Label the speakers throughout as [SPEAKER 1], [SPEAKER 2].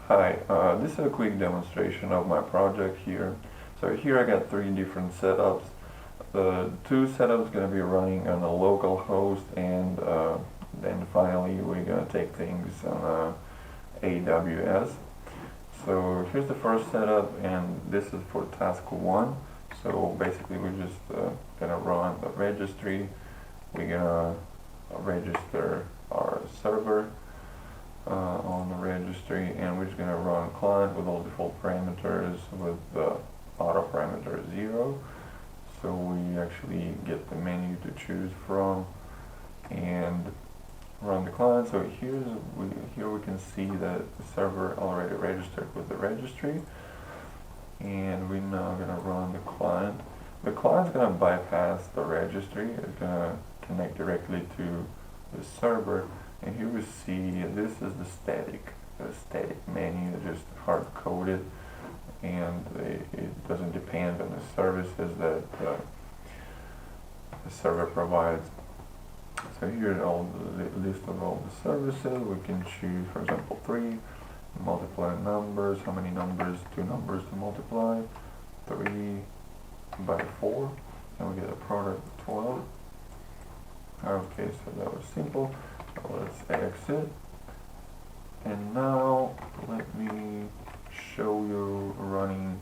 [SPEAKER 1] Hi, this is a quick demonstration of my project here. So here I got three different setups. The two setups going to be running on a local host, and then finally we're going to take things on AWS. So here's the first setup, and this is for task one. So basically we're just going to run the registry. We're going to register our server on the registry, and we're just going to run client with all default parameters with the auto parameter 0. So we actually get the menu to choose from and run the client. So here we can see that the server already registered with the registry, and we're now going to run the client. The client's going to bypass the registry. It's going to connect directly to the server. And here we see this is the static menu, just hard coded, and it doesn't depend on the services that the server provides. So here's all the list of all the services. We can choose, for example, 3, multiply numbers, how many numbers, 2 numbers to multiply, 3 by 4, and we get a product of 12. Okay, so that was simple. Let's exit, and now let me show you running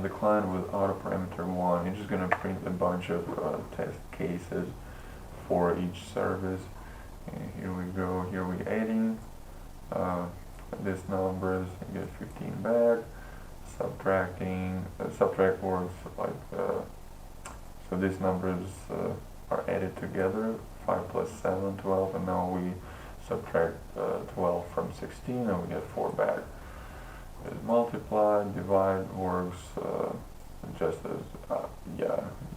[SPEAKER 1] the client with auto parameter 1. It's just going to print a bunch of test cases for each service. And here we go. Here we're adding this numbers, you get 15 back. Subtracting, subtract works like so these numbers are added together. 5 plus 7, 12, and now we subtract 12 from 16 and we get 4 back. There's multiply, divide works just as,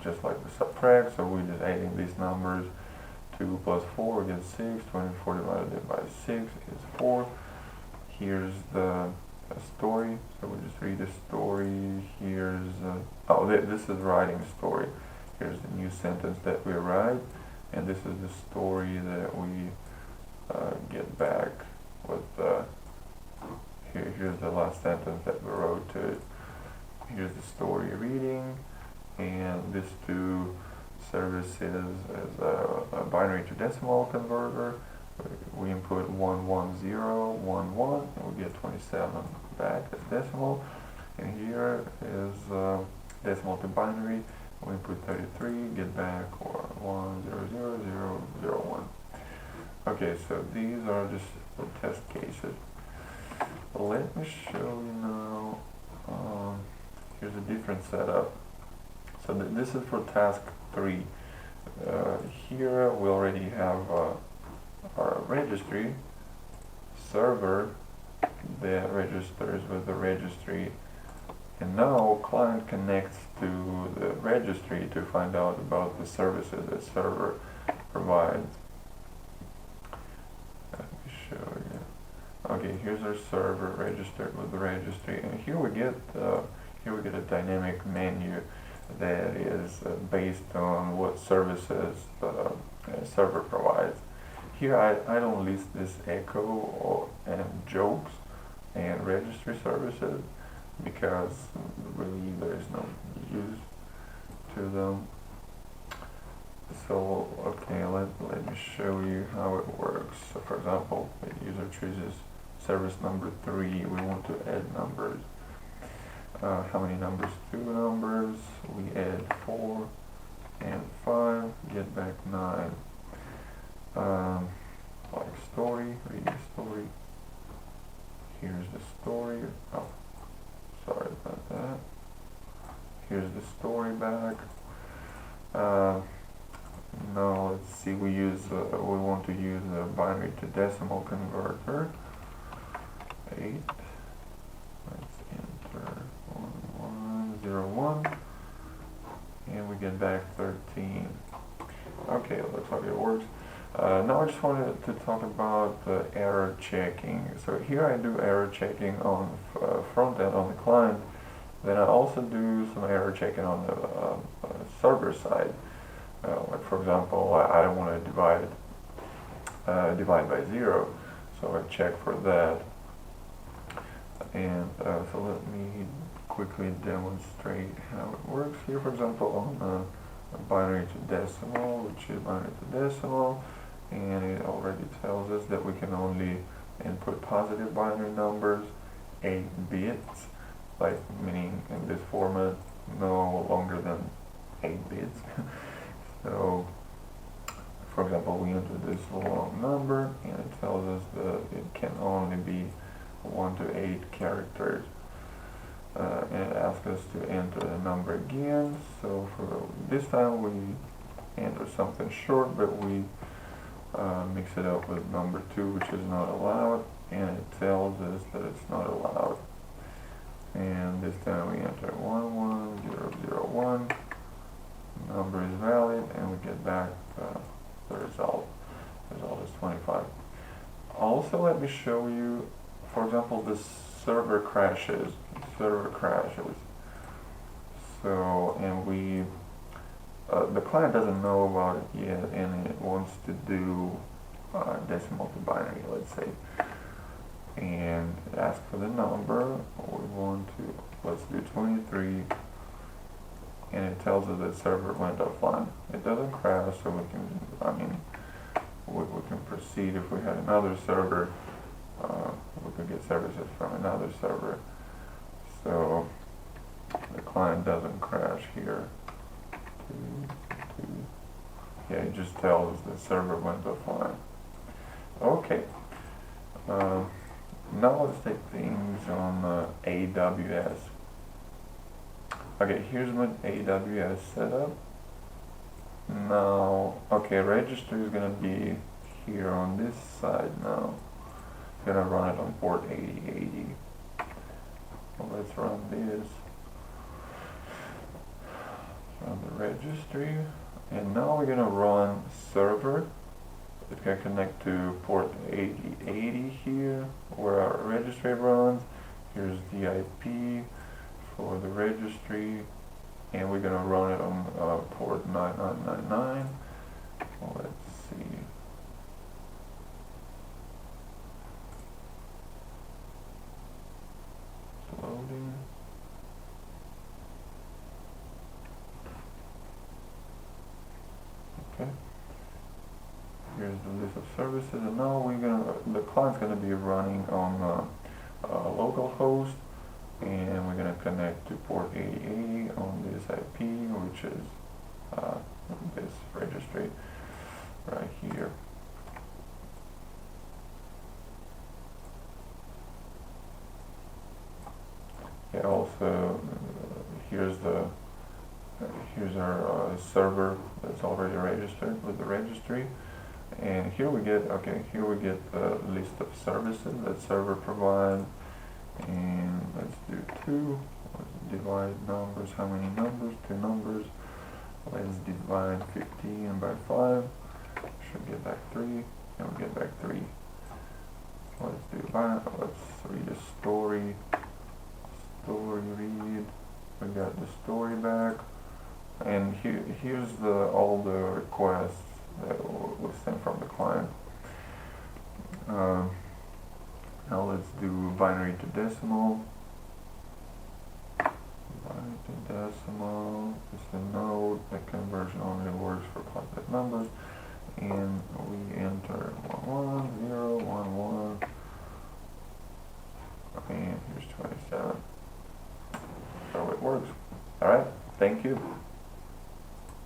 [SPEAKER 1] just like the subtract, so we're just adding these numbers. 2 plus 4, we get 6, 24 divided by 6 is 4. Here's the story, so we just read the story. Here's, this is writing story. Here's the new sentence that we write. And this is the story that we get back with here's the last sentence that we wrote to it. Here's the story reading, and these two services is a binary to decimal converter. We input 11011 and we get 27 back as decimal, and here is decimal to binary. We input 33, get back or 100001. Okay, so these are just the test cases. Let me show you now. Here's a different setup. So this is for task 3. Here we already have our registry server that registers with the registry. And now client connects to the registry to find out about the services that server provides. Let me show you. Okay, here's our server registered with the registry, and here we get a dynamic menu that is based on what services the server provides. Here I don't list this echo and jokes and registry services, because really there is no use to them. So okay, let me show you how it works. So for example, the user chooses service number 3. We want to add numbers. How many numbers? 2 numbers. We add 4 and 5, get back 9. Like story, read the story. Here's the story. Oh, sorry about that. Here's the story back. Now let's see. We want to use the binary to decimal converter. 8. Let's enter 1101, and we get back 13. Okay, looks like it works. Now I just wanted to talk about the error checking. So here I do error checking on front end on the client. Then I also do some error checking on the server side. Like for example, I don't want to divide by 0, so I check for that. So let me quickly demonstrate how it works here. For example, on binary to decimal, which is binary to decimal, and it already tells us that we can only input positive binary numbers, 8 bits, like meaning in this format no longer than 8 bits. So for example, we enter this long number and it tells us that it can only be 1 to 8 characters, and it asks us to enter the number again. So for this time we enter something short, but we mix it up with number 2, which is not allowed, and it tells us that it's not allowed. And this time we enter 11001, number is valid, and we get back the result. The result is 25. Also, let me show you, for example, the server crashes. So, and the client doesn't know about it yet, and it wants to do decimal to binary, let's say. And it asks for the number. We want to, let's do 23. And it tells us that server went offline. It doesn't crash, so we can, we can proceed. If we had another server, we could get services from another server. So the client doesn't crash here. Yeah, it just tells us the server went offline. Okay. Now let's take things on AWS. Okay, here's my AWS setup. Now, okay, registry is gonna be here on this side now. It's gonna run it on port 8080. So let's run this. Run the registry. And now we're gonna run server. It's gonna connect to port 8080 here, where our registry runs. Here's the IP for the registry, and we're gonna run it on port 9999. Let's see. It's loading. Okay. Here's the list of services, and now the client's gonna be running on localhost, and we're gonna connect to port 8080 on this IP, which is this registry right here. Yeah, also here's our server that's already registered with the registry. And here we get the list of services that server provides. And let's do 2. Let's divide numbers. How many numbers? 2 numbers. Let's divide 15 by 5. Should get back 3. And we'll get back 3. Let's do that. Let's read a story. Story read. We got the story back. And here's all the requests that was sent from the client. Now let's do binary to decimal. Binary to decimal is a node. The conversion only works for positive numbers. And we enter 11, 0, 11. And here's 27. So it works. Alright, thank you.